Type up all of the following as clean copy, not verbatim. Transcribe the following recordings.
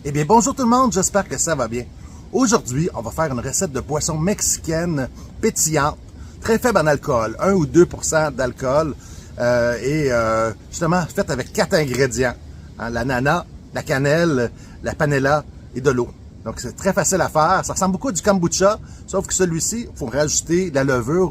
Eh bien, bonjour tout le monde, j'espère que ça va bien. Aujourd'hui, on va faire une recette de poisson mexicaine pétillante, très faible en alcool, 1 ou 2% d'alcool, justement faite avec 4 ingrédients, hein, l'ananas, la cannelle, la panela et de l'eau. Donc c'est très facile à faire, ça ressemble beaucoup à du kombucha, sauf que celui-ci, il faut rajouter de la levure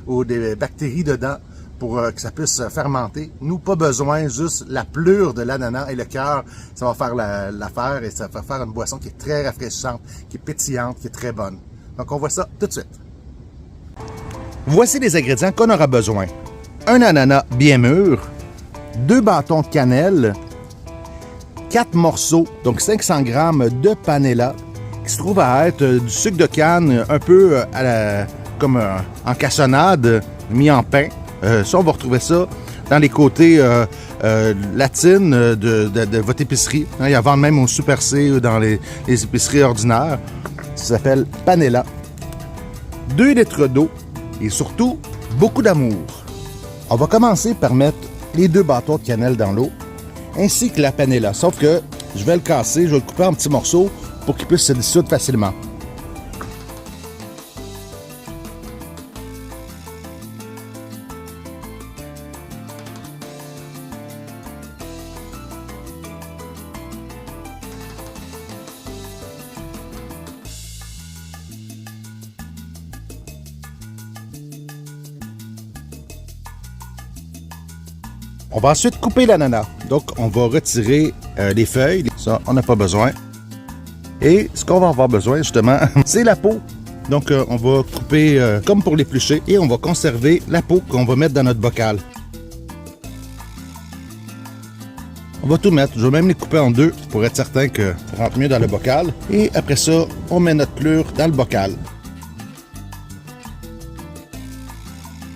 ou des bactéries dedans pour que ça puisse fermenter. Nous, pas besoin, juste la pleure de l'ananas et le cœur, ça va faire l'affaire et ça va faire une boisson qui est très rafraîchissante, qui est pétillante, qui est très bonne. Donc, on voit ça tout de suite. Voici les ingrédients qu'on aura besoin. Un ananas bien mûr, 2 bâtons de cannelle, 4 morceaux, donc 500 g de panela, qui se trouve à être du sucre de canne un peu comme en cassonade, mis en pain. Ça, on va retrouver ça dans les côtés latines de votre épicerie. Hein, il y en vend même au Super C dans les épiceries ordinaires. Ça s'appelle panela. 2 litres d'eau et surtout beaucoup d'amour. On va commencer par mettre les 2 bâtons de cannelle dans l'eau ainsi que la panela. Sauf que je vais le casser, je vais le couper en petits morceaux pour qu'il puisse se dissoudre facilement. On va ensuite couper l'ananas. Donc, on va retirer les feuilles. Ça, on n'a pas besoin. Et ce qu'on va avoir besoin, justement, c'est la peau. Donc, on va couper comme pour l'éplucher et on va conserver la peau qu'on va mettre dans notre bocal. On va tout mettre. Je vais même les couper en 2 pour être certain que ça rentre mieux dans le bocal. Et après ça, on met notre pleure dans le bocal.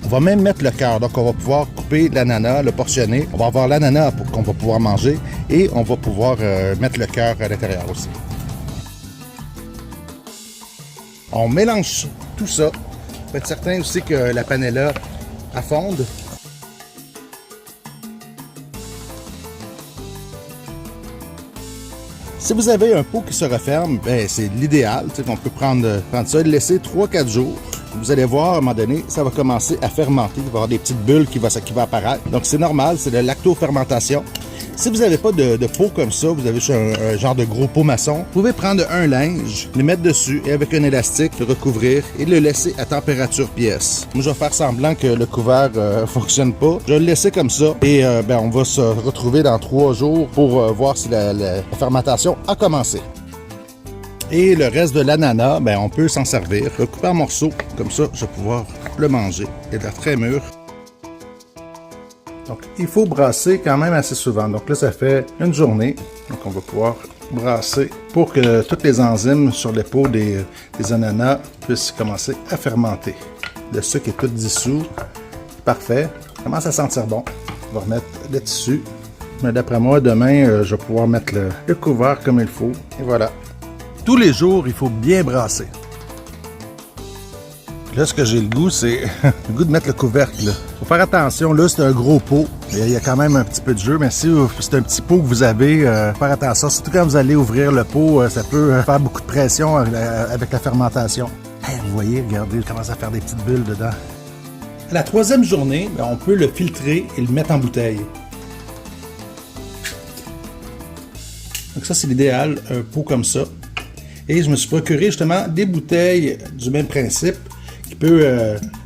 On va même mettre le cœur, donc on va pouvoir couper l'ananas, le portionner. On va avoir l'ananas qu'on va pouvoir manger et on va pouvoir mettre le cœur à l'intérieur aussi. On mélange tout ça. Faut être certain aussi que la panela fonde. Si vous avez un pot qui se referme, ben c'est l'idéal. On peut prendre ça et le laisser 3-4 jours. Vous allez voir, à un moment donné, ça va commencer à fermenter. Il va y avoir des petites bulles qui vont apparaître. Donc, c'est normal, c'est de la lactofermentation. Si vous n'avez pas de pot comme ça, vous avez un genre de gros pot maçon, vous pouvez prendre un linge, le mettre dessus et avec un élastique, le recouvrir et le laisser à température pièce. Moi, je vais faire semblant que le couvert ne fonctionne pas. Je vais le laisser comme ça et on va se retrouver dans 3 jours pour voir si la fermentation a commencé. Et le reste de l'ananas, on peut s'en servir. Le couper en morceaux, comme ça, je vais pouvoir le manger. Il est très mûr. Donc, il faut brasser quand même assez souvent. Donc là, ça fait une journée. Donc, on va pouvoir brasser pour que toutes les enzymes sur les peaux des ananas puissent commencer à fermenter. Le sucre est tout dissous. Parfait. Ça commence à sentir bon. On va remettre le tissu. Mais d'après moi, demain, je vais pouvoir mettre le couvert comme il faut. Et voilà. Tous les jours, il faut bien brasser. Là, ce que j'ai le goût, c'est le goût de mettre le couvercle. Il faut faire attention. Là, c'est un gros pot. Il y a quand même un petit peu de jeu, mais si c'est un petit pot que vous avez, faire attention. Surtout quand vous allez ouvrir le pot, ça peut faire beaucoup de pression avec la fermentation. Hey, vous voyez, regardez, il commence à faire des petites bulles dedans. À la 3e journée, on peut le filtrer et le mettre en bouteille. Donc ça, c'est l'idéal, un pot comme ça. Et je me suis procuré justement des bouteilles du même principe qui peut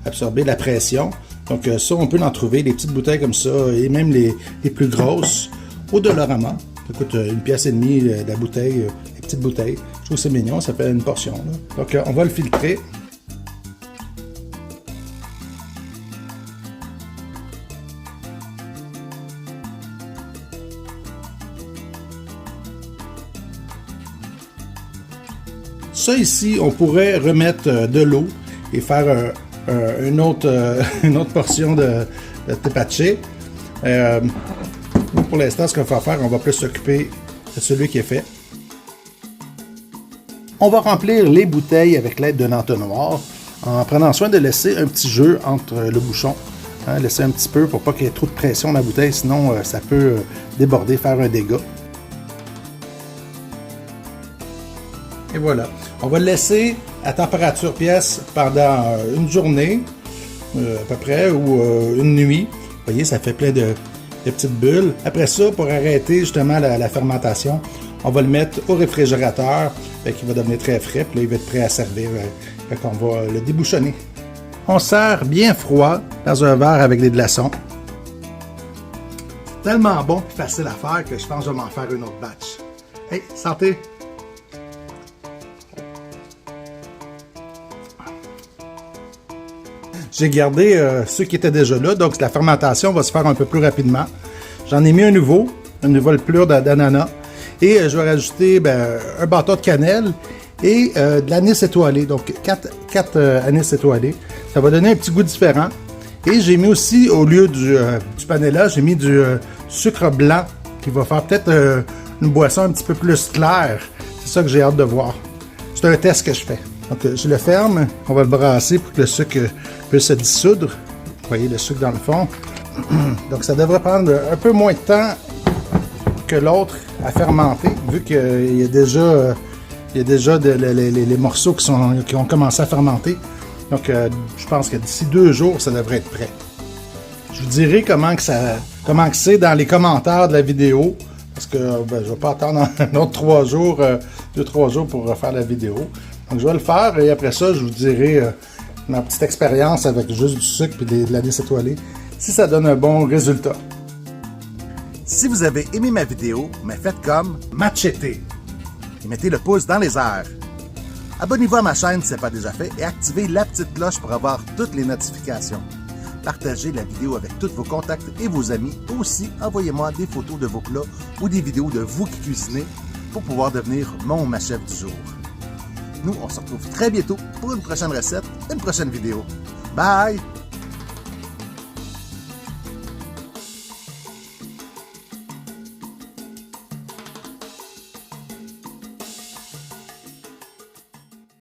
absorber la pression. Donc ça, on peut en trouver, des petites bouteilles comme ça et même les plus grosses au Dollarama. Ça coûte 1,5 pièce la bouteille, les petites bouteilles. Je trouve que c'est mignon, ça fait une portion. Là. Donc on va le filtrer. Ça ici, on pourrait remettre de l'eau et faire une autre portion de tepache. Pour l'instant, ce qu'on va faire, on va plus s'occuper de celui qui est fait. On va remplir les bouteilles avec l'aide d'un entonnoir en prenant soin de laisser un petit jeu entre le bouchon. Hein, laisser un petit peu pour pas qu'il y ait trop de pression dans la bouteille, sinon ça peut déborder, faire un dégât. Et voilà. On va le laisser à température pièce pendant une journée, à peu près, ou une nuit. Vous voyez, ça fait plein de petites bulles. Après ça, pour arrêter justement la fermentation, on va le mettre au réfrigérateur, qui va devenir très frais, puis là, il va être prêt à servir. Fait qu'on va le débouchonner. On sert bien froid dans un verre avec des glaçons. C'est tellement bon et facile à faire que je pense que je vais m'en faire une autre batch. Hey, santé! J'ai gardé ceux qui étaient déjà là, donc la fermentation va se faire un peu plus rapidement. J'en ai mis un nouveau, une nouvelle plure d'ananas. Et je vais rajouter un bâton de cannelle et de l'anis étoilé, donc 4 anis étoilés. Ça va donner un petit goût différent. Et j'ai mis aussi, au lieu du panela, j'ai mis du sucre blanc qui va faire peut-être une boisson un petit peu plus claire. C'est ça que j'ai hâte de voir. C'est un test que je fais. Donc je le ferme, on va le brasser pour que le sucre puisse se dissoudre. Vous voyez le sucre dans le fond. Donc ça devrait prendre un peu moins de temps que l'autre à fermenter, vu qu'il y a déjà, les morceaux qui ont commencé à fermenter. Donc je pense que d'ici 2 jours, ça devrait être prêt. Je vous dirai comment que c'est dans les commentaires de la vidéo, parce que je ne vais pas attendre un autre 2-3 jours pour refaire la vidéo. Donc je vais le faire et après ça, je vous dirai ma petite expérience avec juste du sucre et de l'anis étoilé, si ça donne un bon résultat. Si vous avez aimé ma vidéo, mais faites comme Machete et mettez le pouce dans les airs. Abonnez-vous à ma chaîne si ce n'est pas déjà fait et activez la petite cloche pour avoir toutes les notifications. Partagez la vidéo avec tous vos contacts et vos amis. Aussi, envoyez-moi des photos de vos plats ou des vidéos de vous qui cuisinez pour pouvoir devenir mon ou ma chef du jour. Nous, on se retrouve très bientôt pour une prochaine recette, une prochaine vidéo. Bye!